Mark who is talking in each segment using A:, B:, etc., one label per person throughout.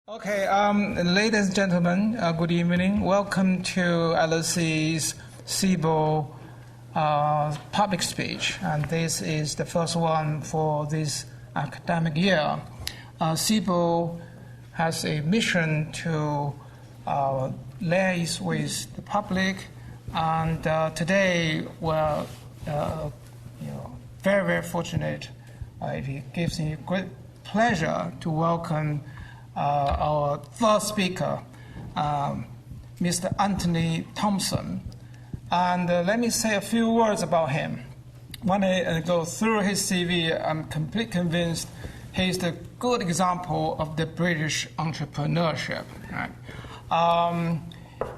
A: Okay, ladies and gentlemen, good evening. Welcome to LSE's SIBO public speech, and this is the first one for this academic year. SIBO has a mission to liaise with the public, and today we're very, very fortunate. It gives me great pleasure to welcome our first speaker, Mr. Anthony Thomson. And let me say a few words about him. When I go through his CV, I'm completely convinced he's the good example of the British entrepreneurship. Right?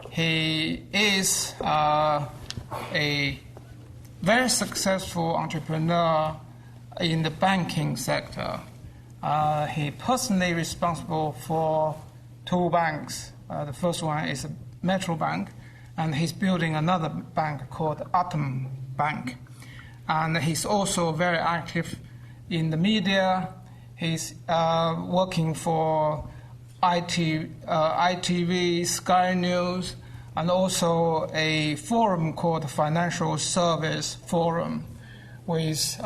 A: He is a very successful entrepreneur in the banking sector. He personally responsible for two banks. The first one is Metrobank, and he's building another bank called Aten Bank. And he's also very active in the media. He's working for ITV, Sky News, and also a forum called Financial Service Forum with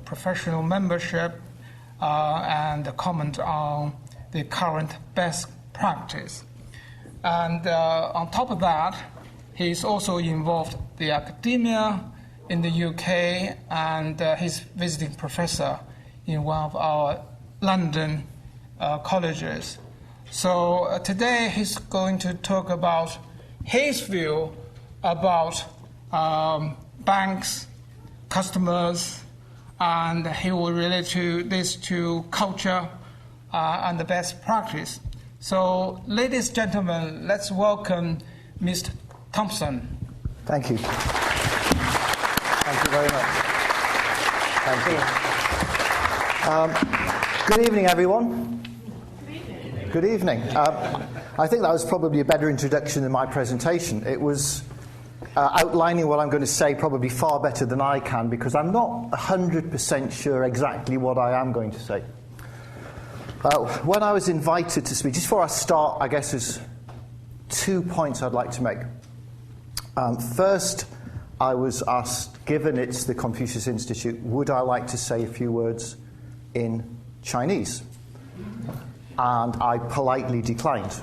A: professional membership and comment on the current best practice. And on top of that, he's also involved the academia in the UK, and he's visiting professor in one of our London colleges. So today he's going to talk about his view about banks, customers, and he will relate this to culture and the best practice. So, ladies and gentlemen, let's welcome Mr. Thomson.
B: Thank you. Thank you very much. Thank you. Good evening, everyone. Good evening. I think that was probably a better introduction than my presentation. It was outlining what I'm going to say probably far better than I can, because I'm not 100% sure exactly what I am going to say. When I was invited to speak, just before I start, I guess there's 2 points I'd like to make. First, I was asked, given it's the Confucius Institute, would I like to say a few words in Chinese? And I politely declined.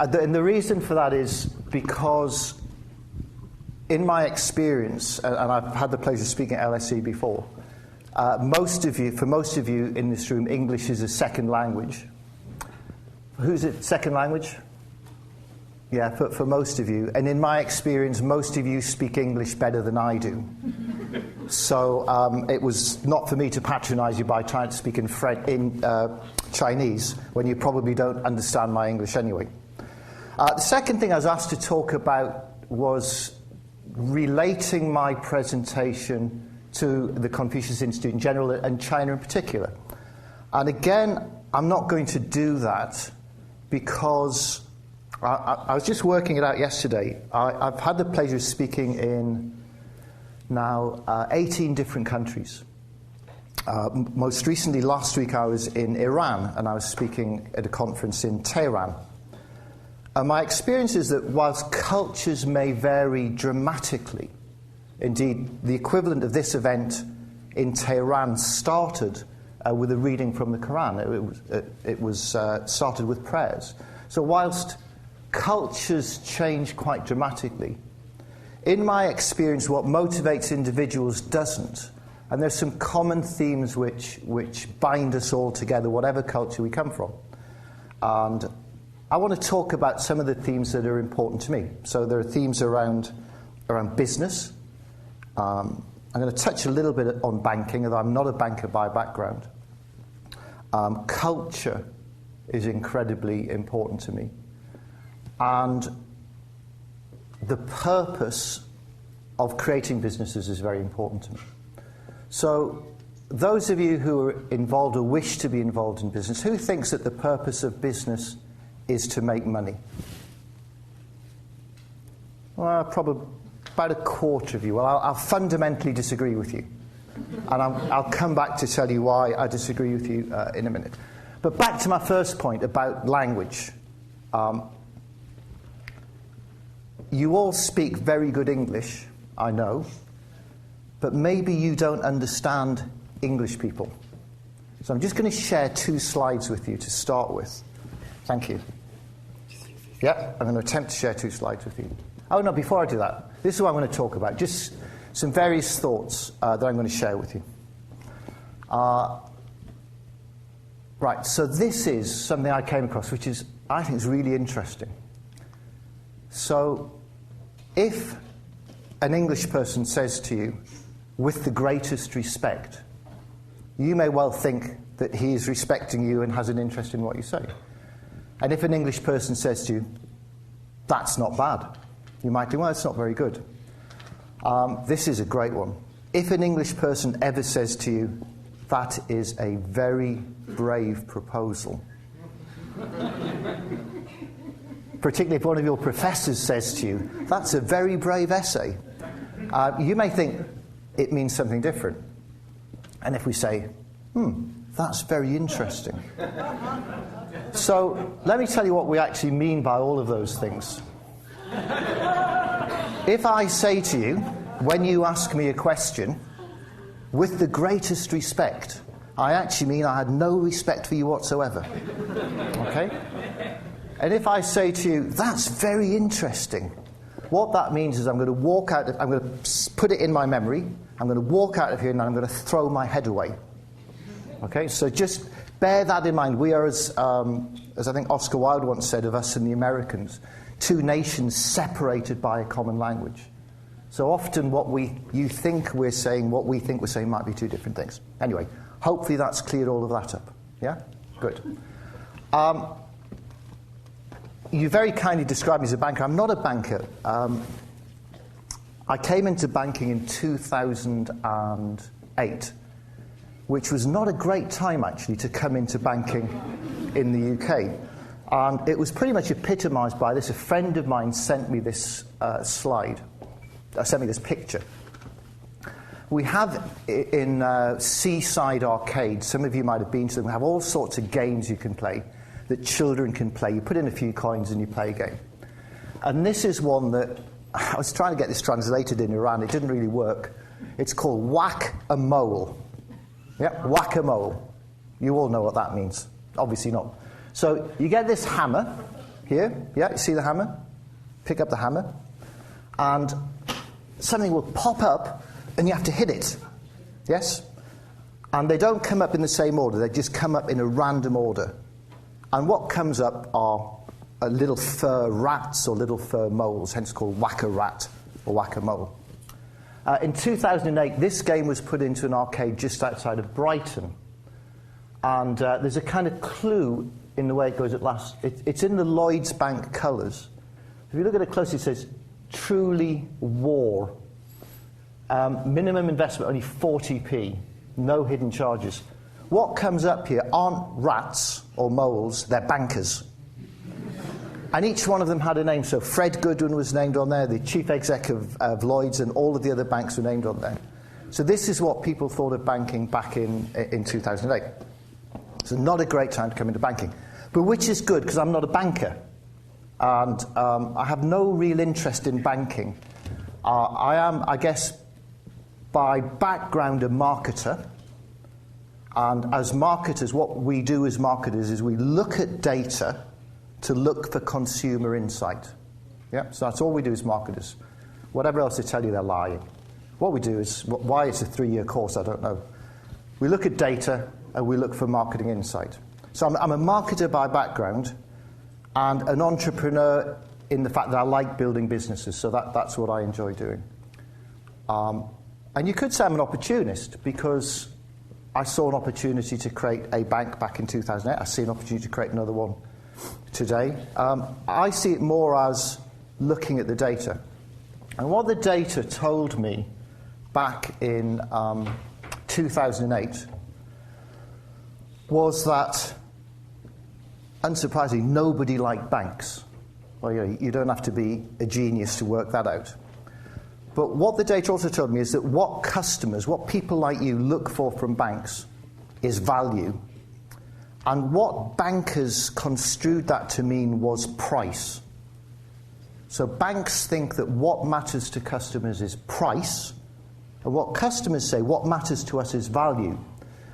B: And the reason for that is because, in my experience, and I've had the pleasure of speaking at LSE before, for most of you in this room, English is a second language. Who's it second language? Yeah, for most of you. And in my experience, most of you speak English better than I do. So it was not for me to patronize you by trying to speak in Chinese when you probably don't understand my English anyway. The second thing I was asked to talk about was relating my presentation to the Confucius Institute in general and China in particular. And again, I'm not going to do that because I was just working it out yesterday. I've had the pleasure of speaking in now 18 different countries. Most recently, last week, I was in Iran, and I was speaking at a conference in Tehran. My experience is that whilst cultures may vary dramatically, indeed, the equivalent of this event in Tehran started with a reading from the Quran. It was started with prayers. So whilst cultures change quite dramatically, in my experience, what motivates individuals doesn't. And there's some common themes which bind us all together, whatever culture we come from. And I want to talk about some of the themes that are important to me. So there are themes around business. I'm going to touch a little bit on banking, although I'm not a banker by background. Culture is incredibly important to me. And the purpose of creating businesses is very important to me. So those of you who are involved or wish to be involved in business, who thinks that the purpose of business is to make money? Well, probably about a quarter of you. Well, I'll fundamentally disagree with you. And I'll come back to tell you why I disagree with you in a minute. But back to my first point about language. You all speak very good English, I know, but maybe you don't understand English people. So I'm just going to share 2 slides with you to start with. Thank you. Yeah, I'm going to attempt to share 2 slides with you. Oh, no, before I do that, this is what I'm going to talk about. Just some various thoughts that I'm going to share with you. Right, so this is something I came across, which is, I think, is really interesting. So, if an English person says to you, with the greatest respect, you may well think that he is respecting you and has an interest in what you say. And if an English person says to you, that's not bad, you might think, well, it's not very good. This is a great one. If an English person ever says to you, that is a very brave proposal, particularly if one of your professors says to you, that's a very brave essay, you may think it means something different. And if we say, that's very interesting. So let me tell you what we actually mean by all of those things. If I say to you, when you ask me a question, with the greatest respect, I actually mean I had no respect for you whatsoever. Okay? And if I say to you, that's very interesting, what that means is I'm going to walk out, I'm going to put it in my memory, I'm going to walk out of here and I'm going to throw my head away. Okay? So just bear that in mind. We are, as I think Oscar Wilde once said of us and the Americans, 2 nations separated by a common language. So often what you think we're saying, what we think we're saying might be 2 different things. Anyway, hopefully that's cleared all of that up. Yeah? Good. You very kindly described me as a banker. I'm not a banker. I came into banking in 2008, which was not a great time, actually, to come into banking in the UK. And it was pretty much epitomised by this. A friend of mine sent me this sent me this picture. We have in Seaside Arcade, some of you might have been to them, we have all sorts of games you can play that children can play. You put in a few coins and you play a game. And this is one that, I was trying to get this translated in Iran, it didn't really work. It's called Whack-a-Mole. Yeah, Whack-a-Mole. You all know what that means. Obviously not. So you get this hammer here. Yeah, you see the hammer? Pick up the hammer. And something will pop up and you have to hit it. Yes? And they don't come up in the same order. They just come up in a random order. And what comes up are little fur rats or little fur moles, hence called whack-a-rat or whack-a-mole. In 2008, this game was put into an arcade just outside of Brighton. And there's a kind of clue in the way it goes at last. It's in the Lloyds Bank colours. If you look at it closely, it says, truly war. Minimum investment, only 40p. No hidden charges. What comes up here aren't rats or moles, they're bankers. And each one of them had a name. So Fred Goodwin was named on there, the chief exec of Lloyds, and all of the other banks were named on there. So this is what people thought of banking back in 2008. So not a great time to come into banking. But which is good, because I'm not a banker. And I have no real interest in banking. I am, I guess, by background a marketer. And as marketers, what we do as marketers is we look at data to look for consumer insight. Yeah, so that's all we do as marketers. Whatever else they tell you, they're lying. What we do is, why it's a 3-year course, I don't know. We look at data and we look for marketing insight. So I'm a marketer by background and an entrepreneur in the fact that I like building businesses, so that's what I enjoy doing. And you could say I'm an opportunist because I saw an opportunity to create a bank back in 2008. I see an opportunity to create another one today. I see it more as looking at the data. And what the data told me back in 2008 was that, unsurprisingly, nobody liked banks. Well, you don't have to be a genius to work that out. But what the data also told me is that what customers, what people like you look for from banks is value. And what bankers construed that to mean was price. So banks think that what matters to customers is price, and what customers say, what matters to us is value.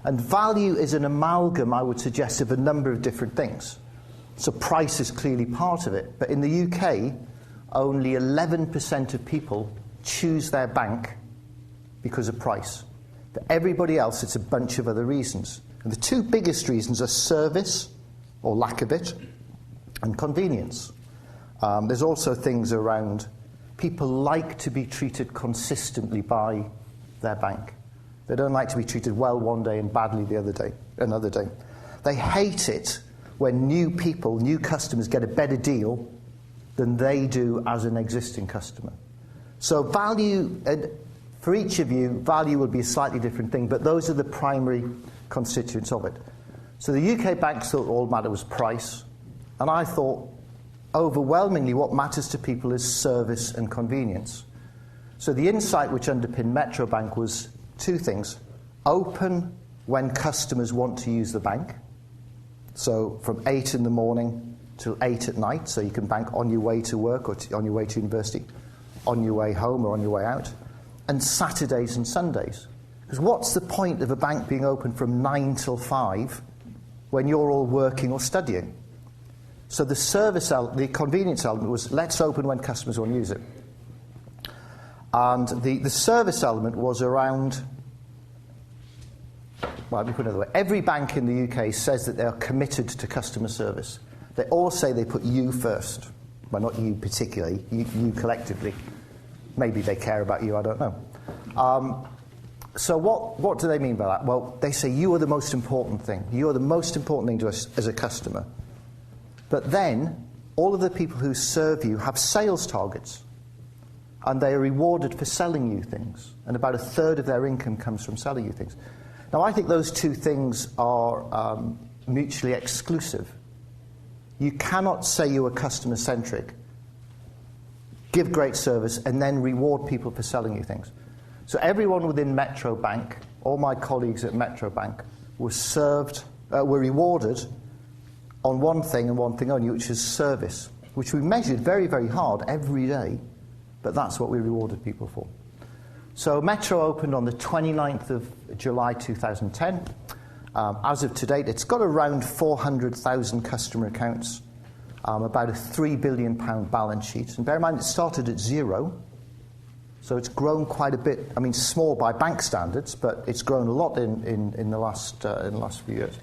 B: And value is an amalgam, I would suggest, of a number of different things. So price is clearly part of it. But in the UK, only 11% of people choose their bank because of price. For everybody else, it's a bunch of other reasons. And the two biggest reasons are service, or lack of it, and convenience. There's also things around people like to be treated consistently by their bank. They don't like to be treated well one day and badly another day. They hate it when new customers get a better deal than they do as an existing customer. So value, for each of you, value will be a slightly different thing, but those are the primary constituents of it. So the UK banks thought all matter was price, and I thought overwhelmingly what matters to people is service and convenience. So the insight which underpinned Metrobank was two things: open when customers want to use the bank, so from 8 in the morning till 8 at night, so you can bank on your way to work or on your way to university, on your way home or on your way out, and Saturdays and Sundays. Because what's the point of a bank being open from 9 till 5 when you're all working or studying? So the convenience element was, let's open when customers want to use it. And the service element was around, well, let me put it another way. Every bank in the UK says that they are committed to customer service. They all say they put you first. Well, not you particularly, you collectively. Maybe they care about you, I don't know. So what do they mean by that? Well, they say you are the most important thing. You are the most important thing to us as a customer. But then, all of the people who serve you have sales targets. And they are rewarded for selling you things. And about a third of their income comes from selling you things. Now, I think those two things are mutually exclusive. You cannot say you are customer-centric, give great service, and then reward people for selling you things. So everyone within Metrobank, all my colleagues at Metrobank, were rewarded on one thing and one thing only, which is service, which we measured very, very hard every day, but that's what we rewarded people for. So Metro opened on the 29th of July 2010. As of to date, it's got around 400,000 customer accounts, about a £3 billion balance sheet. And bear in mind, it started at zero, so it's grown quite a bit. I mean, small by bank standards, but it's grown a lot in the last few years.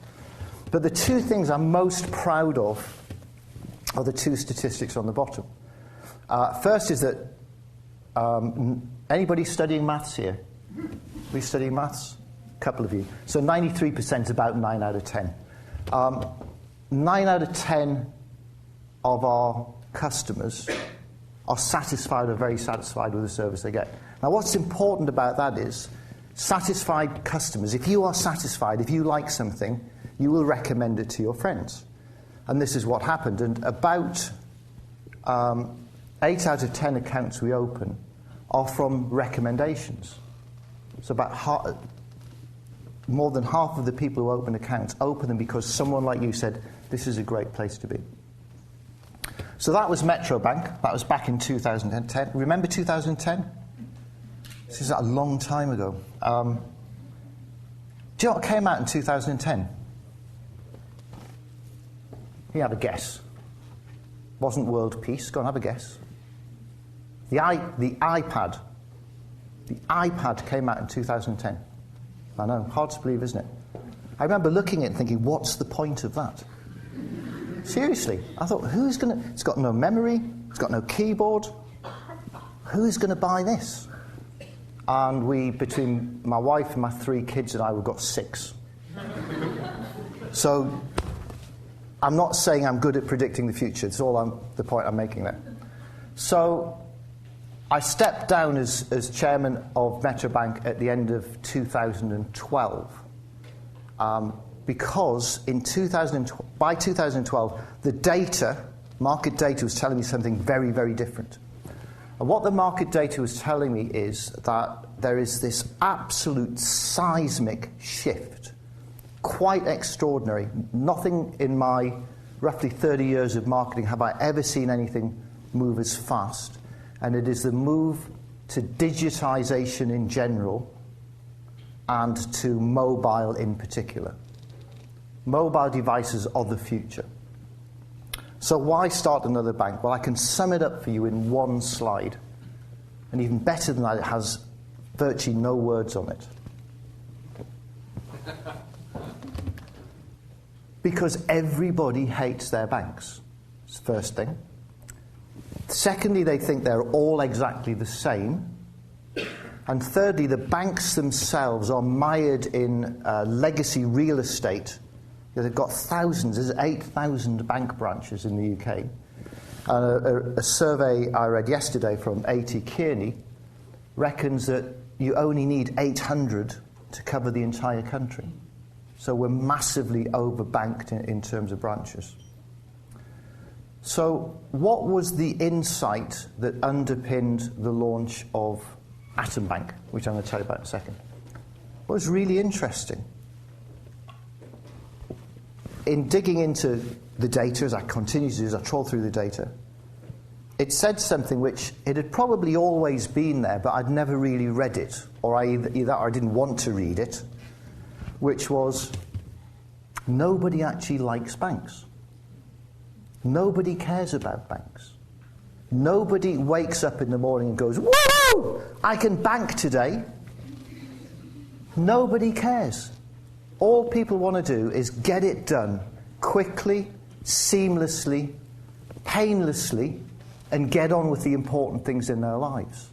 B: But the two things I'm most proud of are the two statistics on the bottom. First is that anybody studying maths here? Are we studying maths? A couple of you. So 93%, about 9 out of 10. 9 out of 10 of our customers are satisfied or very satisfied with the service they get. Now, what's important about that is satisfied customers. If you are satisfied, if you like something, you will recommend it to your friends. And this is what happened. And about 8 out of 10 accounts we open are from recommendations. So about more than half of the people who open accounts open them because someone like you said, this is a great place to be. So that was Metrobank. That was back in 2010. Remember 2010? This is a long time ago. Do you know what came out in 2010? You have a guess. Wasn't world peace. Go and have a guess. The iPad. The iPad came out in 2010. I know, hard to believe, isn't it? I remember looking at it and thinking, what's the point of that? Seriously. I thought, it's got no memory, it's got no keyboard. Who's going to buy this? And between my wife and my 3 kids and I, we got 6. So I'm not saying I'm good at predicting the future. It's all the point I'm making there. So I stepped down as chairman of Metrobank at the end of 2012 because by 2012 the market data was telling me something very, very different. And what the market data was telling me is that there is this absolute seismic shift quite extraordinary. Nothing in my roughly 30 years of marketing have I ever seen anything move as fast. And it is the move to digitization in general and to mobile in particular. Mobile devices are the future. So why start another bank? Well, I can sum it up for you in one slide. And even better than that, it has virtually no words on it. Because everybody hates their banks. That's the first thing. Secondly, they think they're all exactly the same. And thirdly, the banks themselves are mired in legacy real estate. They've got thousands, there's 8,000 bank branches in the UK. A survey I read yesterday from A.T. Kearney reckons that you only need 800 to cover the entire country. So we're massively overbanked in terms of branches. So what was the insight that underpinned the launch of Aten Bank, which I'm going to tell you about in a second? What was really interesting, in digging into the data, as I continue to do, as I troll through the data, it said something which it had probably always been there, but I'd never really read it, or I didn't want to read it, which was nobody actually likes banks. Nobody cares about banks. Nobody wakes up in the morning and goes, "Woo! I can bank today." Nobody cares. All people want to do is get it done quickly, seamlessly, painlessly, and get on with the important things in their lives.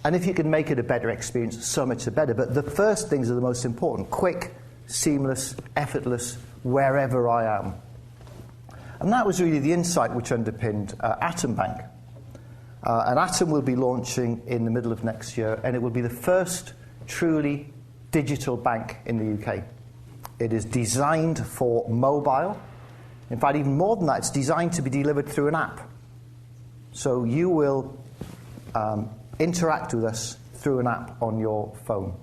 B: And if you can make it a better experience, so much the better. But the first things are the most important. Quick, seamless, effortless, wherever I am. And that was really the insight which underpinned Aten Bank. And Aten will be launching in the middle of next year, and it will be the first truly digital bank in the UK. It is designed for mobile. In fact, even more than that, it's designed to be delivered through an app. So you will interact with us through an app on your phone.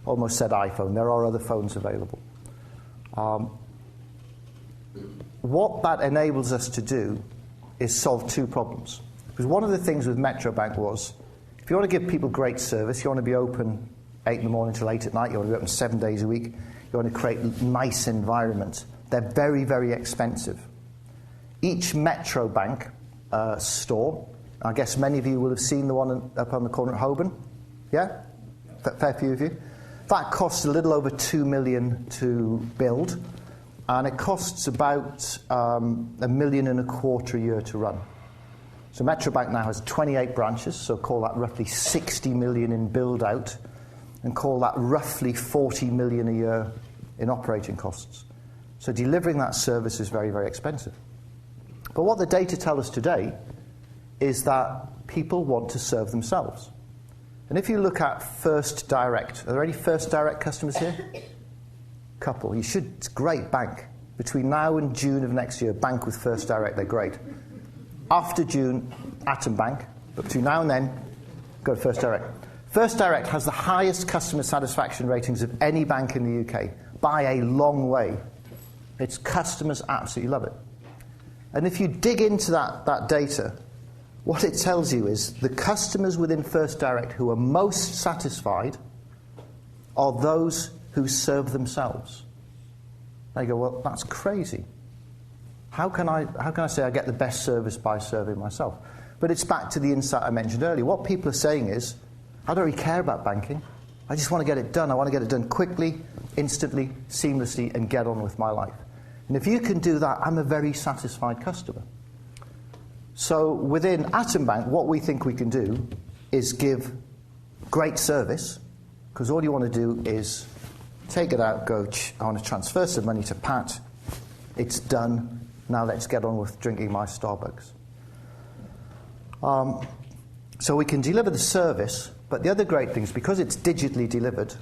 B: Almost said iPhone. There are other phones available. What that enables us to do is solve two problems. Because one of the things with Metrobank was, if you want to give people great service, you want to be open 8 in the morning till 8 at night, you want to be open 7 days a week, you want to create nice environments. They're very, very expensive. Each Metrobank store, I guess many of you will have seen the one up on the corner at Holborn. Yeah? Fair few of you. That costs a little over 2 million to build, and it costs about $1.25 million a year to run. So Metrobank now has 28 branches, so call that roughly 60 million in build out, and call that roughly 40 million a year in operating costs. So delivering that service is very, very expensive. But what the data tell us today is that people want to serve themselves. And if you look at First Direct, are there any First Direct customers here? Couple. You should. It's a great bank. Between now and June of next year, bank with First Direct. They're great. After June, Aten Bank. But between now and then, go to First Direct. First Direct has the highest customer satisfaction ratings of any bank in the UK by a long way. Its customers absolutely love it. And if you dig into that data, what it tells you is the customers within First Direct who are most satisfied are those who serve themselves. They go, well, that's crazy. How can I say I get the best service by serving myself? But it's back to the insight I mentioned earlier. What people are saying is, I don't really care about banking. I just want to get it done. I want to get it done quickly, instantly, seamlessly, and get on with my life. And if you can do that, I'm a very satisfied customer. So within Aten Bank, what we think we can do is give great service, because all you want to do is take it out, go, I want to transfer some money to Pat. It's done. Now let's get on with drinking my Starbucks. So we can deliver the service, but the other great thing is because it's digitally delivered,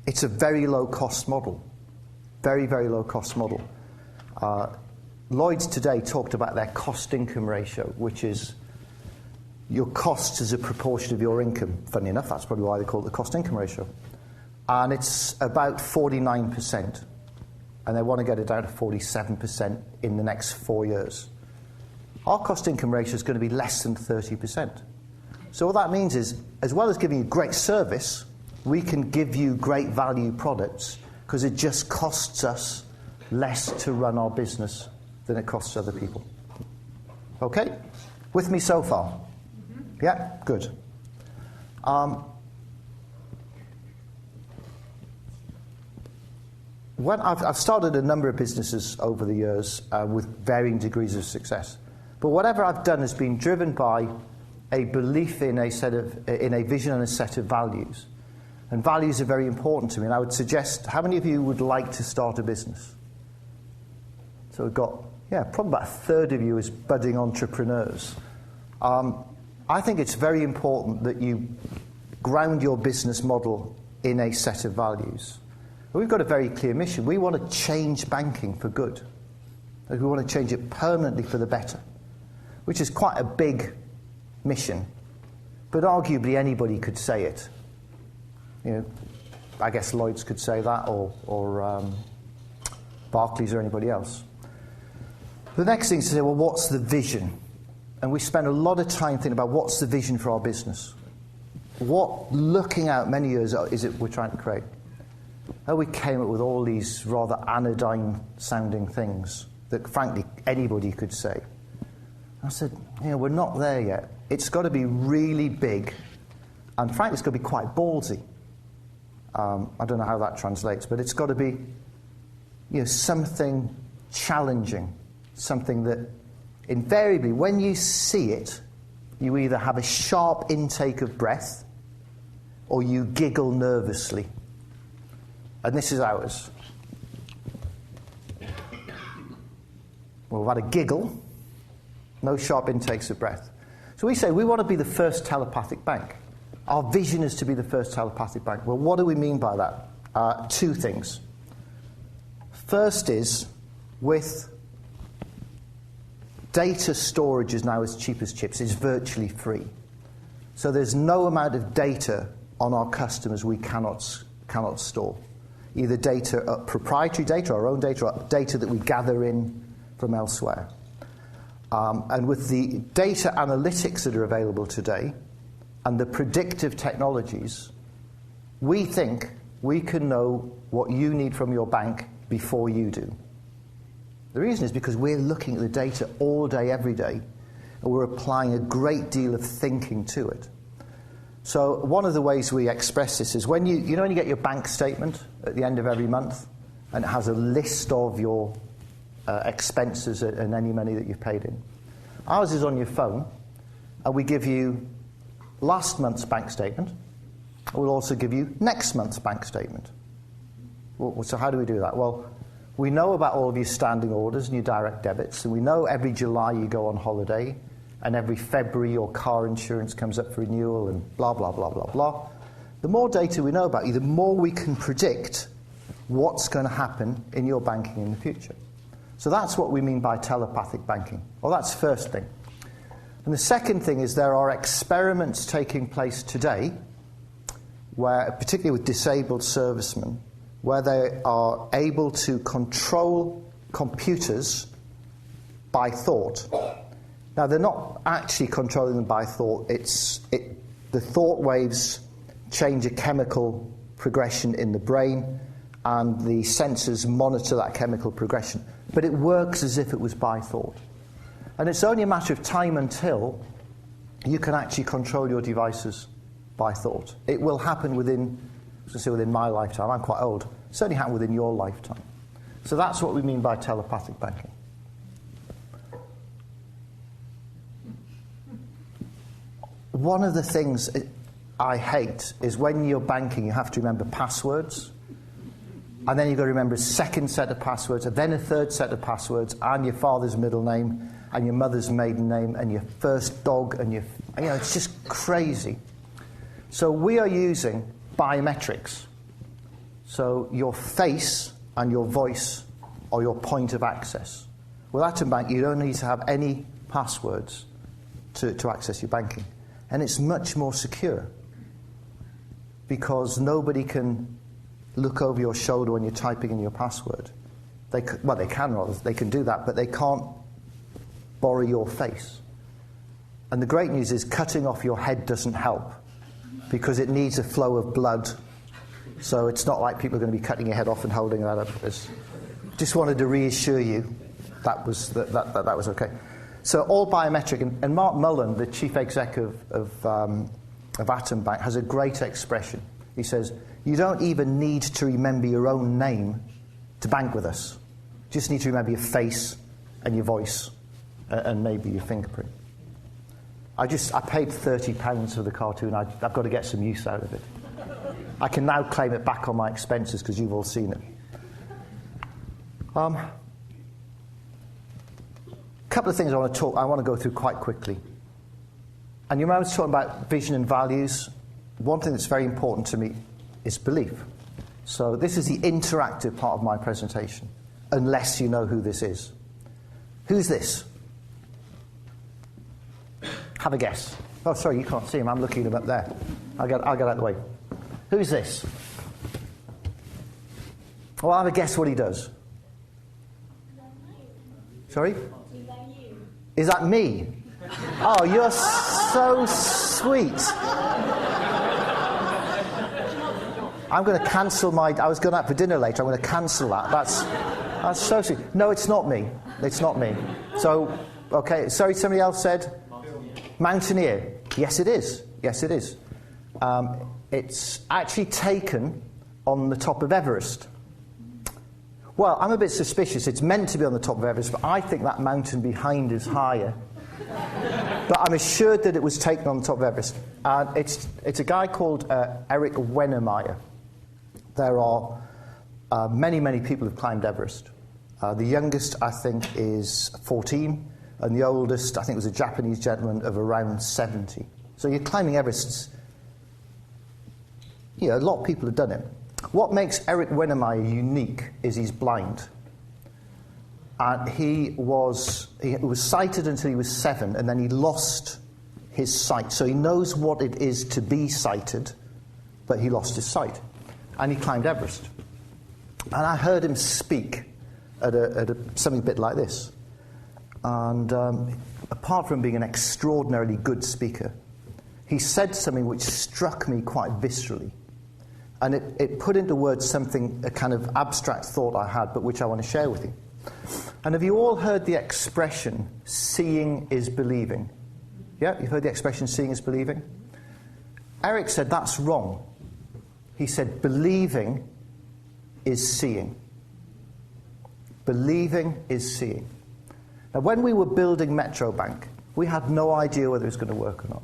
B: it's a very low-cost model. Very, very low-cost model. Lloyds today talked about their cost-income ratio, which is your costs as a proportion of your income. Funny enough, that's probably why they call it the cost-income ratio. and it's about 49%. And they want to get it down to 47% in the next 4 years. Our cost-income ratio is going to be less than 30%. So what that means is, as well as giving you great service, we can give you great value products because it just costs us less to run our business than it costs other people. Okay? With me so far? Mm-hmm. Yeah? Good. When I've started a number of businesses over the years with varying degrees of success. But whatever I've done has been driven by a belief in a vision and a set of values. And values are very important to me. And I would suggest, how many of you would like to start a business? So we've got, probably about a third of you as budding entrepreneurs. I think it's very important that you ground your business model in a set of values. We've got a very clear mission. We want to change banking for good. We want to change it permanently for the better, which is quite a big mission. But arguably anybody could say it. I guess Lloyds could say that, or Barclays or anybody else. The next thing is to say, well, what's the vision? And we spend a lot of time thinking about what's the vision for our business. What, looking out many years, is it we're trying to create? We came up with all these rather anodyne-sounding things that, frankly, anybody could say. I said, we're not there yet. It's got to be really big, and frankly, it's got to be quite ballsy. I don't know how that translates, but it's got to be, something challenging, something that invariably, when you see it, you either have a sharp intake of breath or you giggle nervously. And this is ours. Well, we've had a giggle, no sharp intakes of breath. So we say we want to be the first telepathic bank. Our vision is to be the first telepathic bank. Well, what do we mean by that? Two things. First is, with data storage is now as cheap as chips. It's virtually free. So there's no amount of data on our customers we cannot store. Either data, proprietary data, our own data, or data that we gather in from elsewhere. And with the data analytics that are available today and the predictive technologies, we think we can know what you need from your bank before you do. The reason is because we're looking at the data all day, every day, and we're applying a great deal of thinking to it. So one of the ways we express this is when you get your bank statement at the end of every month, and it has a list of your expenses and any money that you've paid in. Ours is on your phone, and we give you last month's bank statement. We'll also give you next month's bank statement. So how do we do that? Well, we know about all of your standing orders and your direct debits, and we know every July you go on holiday, and every February your car insurance comes up for renewal, and blah, blah, blah, blah, blah. The more data we know about you, the more we can predict what's going to happen in your banking in the future. So that's what we mean by telepathic banking. Well, that's the first thing. And the second thing is there are experiments taking place today, where, particularly with disabled servicemen, where they are able to control computers by thought. Now, they're not actually controlling them by thought. The thought waves change a chemical progression in the brain, and the sensors monitor that chemical progression. But it works as if it was by thought. And it's only a matter of time until you can actually control your devices by thought. It will happen within my lifetime. I'm quite old. It certainly happen within your lifetime. So that's what we mean by telepathic banking. One of the things I hate is when you're banking, you have to remember passwords, and then you've got to remember a second set of passwords, and then a third set of passwords, and your father's middle name, and your mother's maiden name, and your first dog, and it's just crazy. So we are using biometrics. So your face and your voice are your point of access. With Aten Bank, you don't need to have any passwords to access your banking. And it's much more secure because nobody can look over your shoulder when you're typing in your password. They can do that, but they can't borrow your face. And the great news is cutting off your head doesn't help, because it needs a flow of blood. So it's not like people are going to be cutting your head off and holding that up. Just wanted to reassure you that was okay. So all biometric, and Mark Mullen, the chief exec of Aten Bank, has a great expression. He says, you don't even need to remember your own name to bank with us. You just need to remember your face and your voice and maybe your fingerprint. I paid £30 for the cartoon. I've got to get some use out of it. I can now claim it back on my expenses because you've all seen it. Couple of things I want to go through quite quickly. And you remember I was talking about vision and values. One thing that's very important to me is belief. So this is the interactive part of my presentation, unless you know who this is. Who's this? Have a guess. Oh, sorry, you can't see him. I'm looking at him up there. I'll get out of the way. Who's this? Well, I'll have a guess what he does. Sorry? Is that me? Oh, you're so sweet. I'm going to cancel I was going out for dinner later. I'm going to cancel that. That's so sweet. No, it's not me. It's not me. So, okay. Sorry, somebody else said? Mountaineer. Yes, it is. Yes, it is. It's actually taken on the top of Everest. Well, I'm a bit suspicious. It's meant to be on the top of Everest, but I think that mountain behind is higher. But I'm assured that it was taken on the top of Everest. It's a guy called Eric Wennermeyer. There are many, many people who've climbed Everest. The youngest, I think, is 14, and the oldest, I think, was a Japanese gentleman of around 70. So you're climbing Everest. A lot of people have done it. What makes Eric Wennermeyer unique is he's blind. And he was sighted until he was 7, and then he lost his sight. So he knows what it is to be sighted, but he lost his sight. And he climbed Everest. And I heard him speak at something a bit like this. And apart from being an extraordinarily good speaker, he said something which struck me quite viscerally. And it put into words a kind of abstract thought I had, but which I want to share with you. And have you all heard the expression, seeing is believing? Yeah, you've heard the expression, seeing is believing? Eric said that's wrong. He said believing is seeing. Believing is seeing. Now, when we were building Metrobank, we had no idea whether it was going to work or not.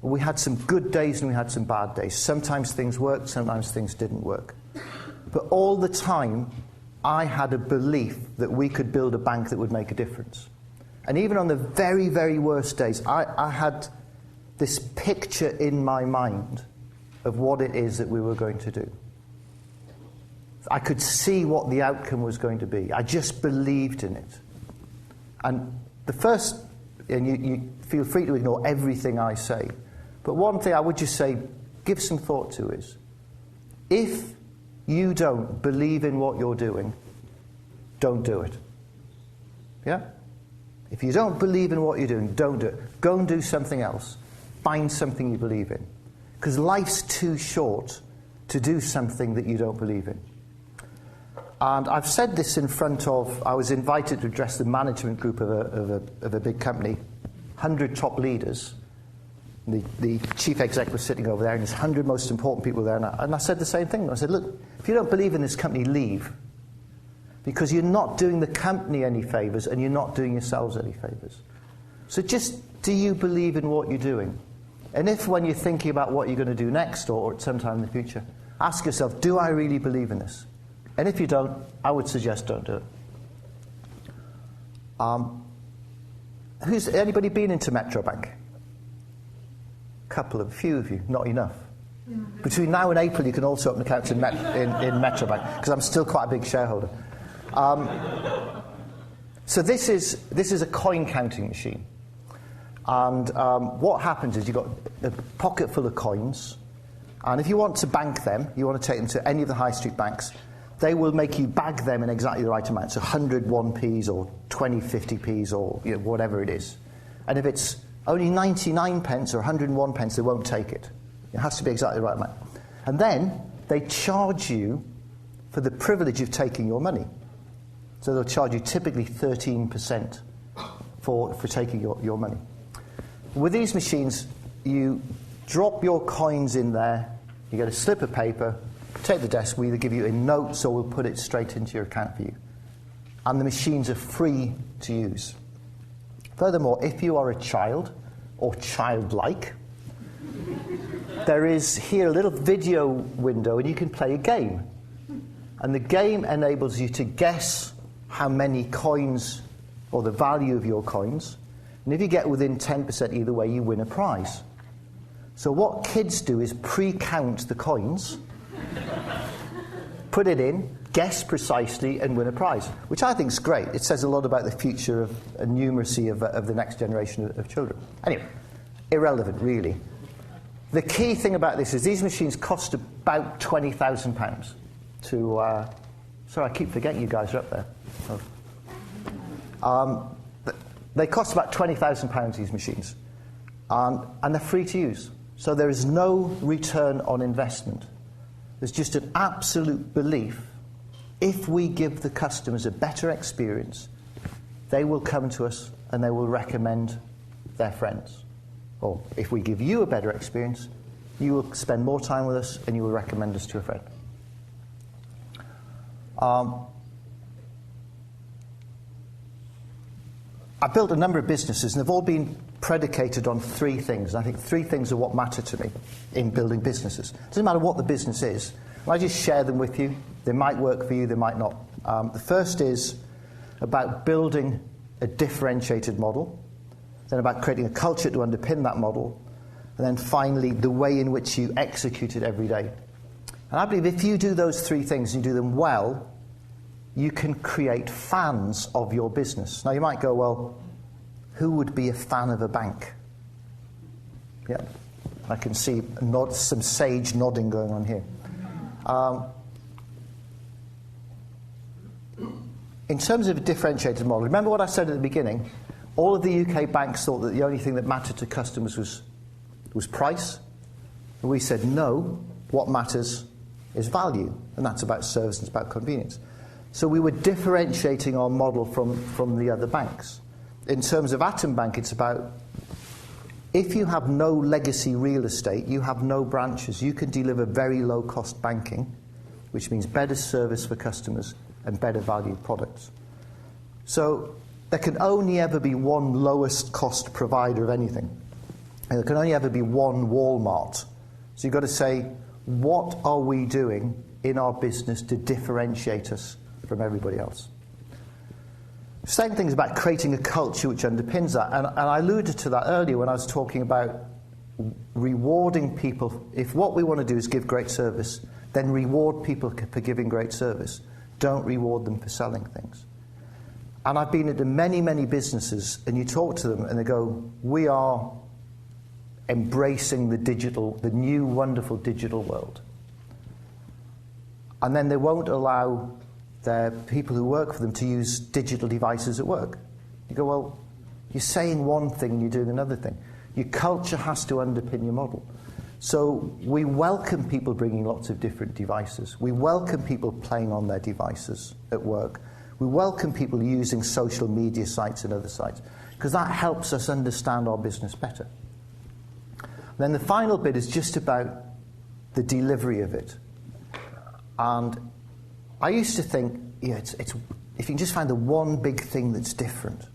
B: We had some good days and we had some bad days. Sometimes things worked, sometimes things didn't work. But all the time, I had a belief that we could build a bank that would make a difference. And even on the very, very worst days, I had this picture in my mind of what it is that we were going to do. I could see what the outcome was going to be. I just believed in it. And you feel free to ignore everything I say, but one thing I would just say, give some thought to is, if you don't believe in what you're doing, don't do it. Yeah? If you don't believe in what you're doing, don't do it. Go and do something else. Find something you believe in. Because life's too short to do something that you don't believe in. And I've said this I was invited to address the management group of a big company, 100 top leaders. The chief exec was sitting over there, and there's 100 most important people there. And I said the same thing. I said, look, if you don't believe in this company, leave. Because you're not doing the company any favours, and you're not doing yourselves any favours. So just, do you believe in what you're doing? And if when you're thinking about what you're going to do next, or at some time in the future, ask yourself, do I really believe in this? And if you don't, I would suggest don't do it. Anybody been into Metrobank? A few of you, not enough. Between now and April, you can also open accounts in Metrobank, because I'm still quite a big shareholder. So this is a coin counting machine, and what happens is you've got a pocket full of coins, And if you want to bank them, you want to take them to any of the high street banks, they will make you bag them in exactly the right amount, so 100 1p's or 20 50p's or whatever it is. And if it's only 99 pence or 101 pence, they won't take it. It has to be exactly the right amount. And then they charge you for the privilege of taking your money. So they'll charge you typically 13% for taking your money. With these machines, you drop your coins in there, you get a slip of paper, take the desk, we either give you in notes or we'll put it straight into your account for you. And the machines are free to use. Furthermore, if you are a child or childlike, there is here a little video window and you can play a game. And the game enables you to guess how many coins or the value of your coins. And if you get within 10% either way, you win a prize. So what kids do is pre-count the coins, put it in, guess precisely, and win a prize, which I think is great. It says a lot about the future of numeracy of the next generation of children. Anyway, irrelevant, really. The key thing about this is these machines cost about £20,000 to... sorry, I keep forgetting you guys are up there. They cost about £20,000, these machines, and they're free to use. So there is no return on investment. There's just an absolute belief, if we give the customers a better experience, they will come to us and they will recommend their friends. Or if we give you a better experience, you will spend more time with us and you will recommend us to a friend. I've built a number of businesses, and they've all been predicated on three things. I think three things are what matter to me in building businesses. It doesn't matter what the business is. I just share them with you. They might work for you, they might not. The first is about building a differentiated model, then about creating a culture to underpin that model, and then finally the way in which you execute it every day. And I believe if you do those three things and you do them well, you can create fans of your business. Now you might go, well, who would be a fan of a bank? Yeah, I can see some sage nodding going on here. In terms of a differentiated model, remember what I said at the beginning? All of the UK banks thought that the only thing that mattered to customers was price. And we said, no, what matters is value. And that's about service and it's about convenience. So we were differentiating our model from the other banks. In terms of Aten Bank, it's about, if you have no legacy real estate, you have no branches, you can deliver very low-cost banking, which means better service for customers and better value products. So there can only ever be one lowest cost provider of anything. And there can only ever be one Walmart. So you've got to say, what are we doing in our business to differentiate us from everybody else? Same thing is about creating a culture which underpins that. And I alluded to that earlier when I was talking about rewarding people. If what we want to do is give great service, then reward people for giving great service. Don't reward them for selling things. And I've been into many, many businesses, and you talk to them and they go, we are embracing the new wonderful digital world. And then they won't allow their people who work for them to use digital devices at work. You go, well, you're saying one thing and you're doing another thing. Your culture has to underpin your model. So we welcome people bringing lots of different devices. We welcome people playing on their devices at work. We welcome people using social media sites and other sites, because that helps us understand our business better. And then the final bit is just about the delivery of it. And I used to think, it's if you can just find the one big thing that's different,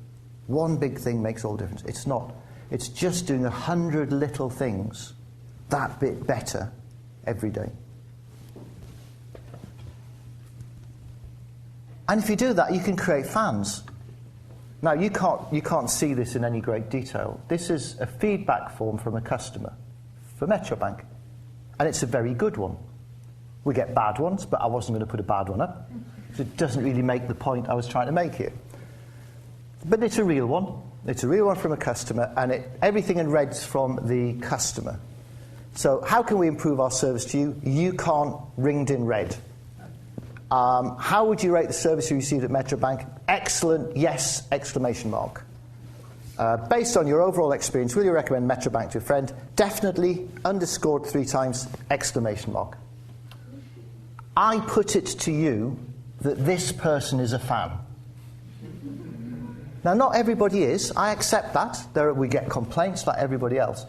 B: one big thing makes all the difference. It's not. It's just doing 100 little things that bit better every day. And if you do that, you can create fans. Now, you can't see this in any great detail. This is a feedback form from a customer for Metrobank, and it's a very good one. We get bad ones, but I wasn't going to put a bad one up. So it doesn't really make the point I was trying to make here. But it's a real one. It's a real one from a customer, and everything in red's from the customer. So how can we improve our service to you? UConn ringed in red. How would you rate the service you received at Metrobank? Excellent, yes, exclamation mark. Based on your overall experience, will you recommend Metrobank to a friend? Definitely, underscored 3 times, exclamation mark. I put it to you that this person is a fan. Now, not everybody is. I accept that. We get complaints like everybody else.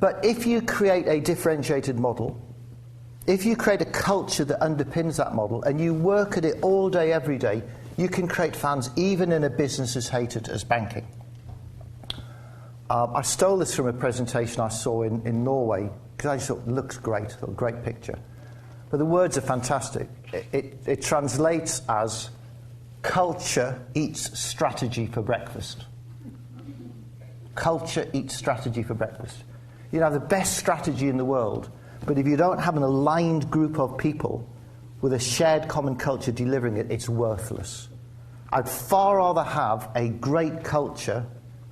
B: But if you create a differentiated model, if you create a culture that underpins that model, and you work at it all day, every day, you can create fans even in a business as hated as banking. I stole this from a presentation I saw in Norway, because I just thought it looks great, a great picture. But the words are fantastic. It translates as culture eats strategy for breakfast. Culture eats strategy for breakfast. You can have the best strategy in the world, but if you don't have an aligned group of people with a shared common culture delivering it, it's worthless. I'd far rather have a great culture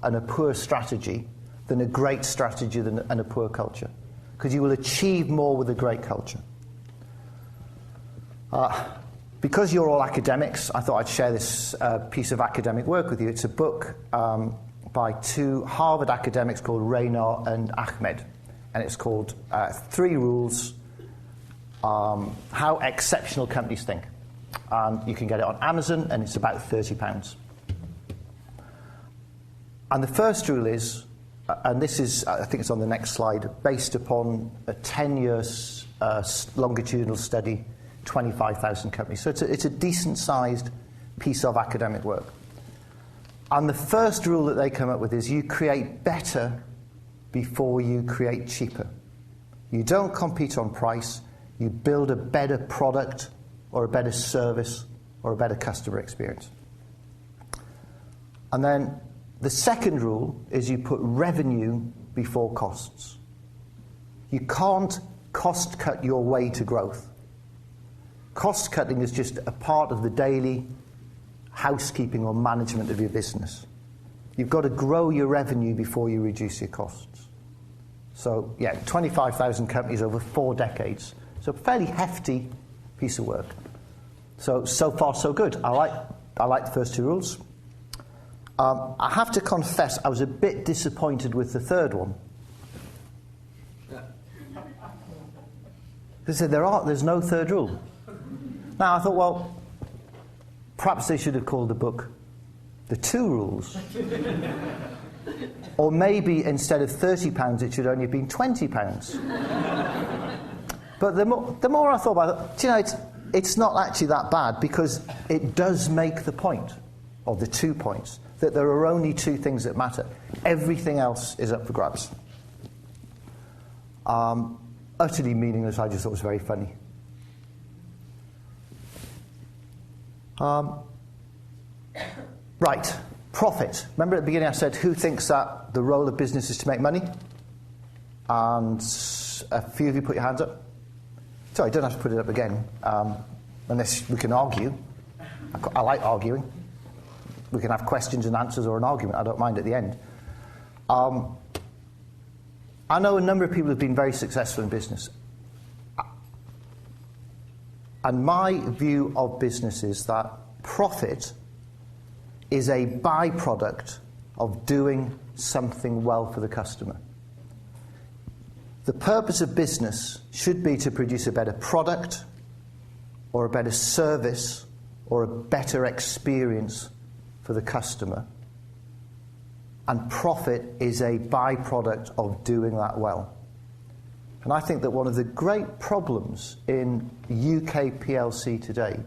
B: and a poor strategy than a great strategy and a poor culture, because you will achieve more with a great culture. Because you're all academics, I thought I'd share this piece of academic work with you. It's a book by 2 Harvard academics called Rayner and Ahmed, and it's called 3 Rules, How Exceptional Companies Think. And you can get it on Amazon, and it's about £30. And the first rule is, and this is, I think it's on the next slide, based upon a 10-year longitudinal study, 25,000 companies. So it's a decent-sized piece of academic work. And the first rule that they come up with is you create better before you create cheaper. You don't compete on price. You build a better product or a better service or a better customer experience. And then the second rule is you put revenue before costs. You can't cost cut your way to growth. Cost cutting is just a part of the daily housekeeping or management of your business. You've got to grow your revenue before you reduce your costs. So, yeah, 25,000 companies over 4 decades. So a fairly hefty piece of work. So far, so good. I like the first 2 rules. I have to confess, I was a bit disappointed with the third one. They said there's no third rule. Now, I thought, well, perhaps they should have called the book The 2 Rules. Or maybe instead of £30, it should only have been £20. But the more I thought about it, it's not actually that bad, because it does make the point, or the 2 points, that there are only 2 things that matter. Everything else is up for grabs. Utterly meaningless, I just thought it was very funny. Right, profit. Remember at the beginning I said, who thinks that the role of business is to make money? And a few of you put your hands up. Sorry, you don't have to put it up again, unless we can argue. I like arguing. We can have questions and answers or an argument. I don't mind at the end. I know a number of people who've been very successful in business. And my view of business is that profit is a byproduct of doing something well for the customer. The purpose of business should be to produce a better product or a better service or a better experience for the customer. And profit is a byproduct of doing that well. And I think that one of the great problems in UK PLC today,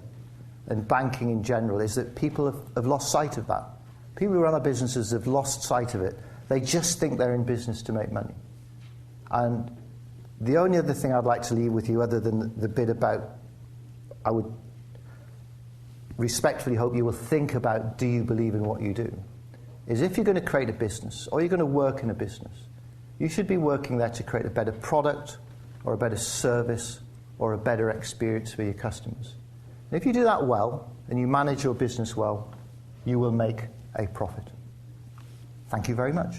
B: and banking in general, is that people have lost sight of that. People who run their businesses have lost sight of it. They just think they're in business to make money. And the only other thing I'd like to leave with you, other than the bit about, I would respectfully hope you will think about, do you believe in what you do, is if you're going to create a business or you're going to work in a business, you should be working there to create a better product or a better service or a better experience for your customers. And if you do that well and you manage your business well, you will make a profit. Thank you very much.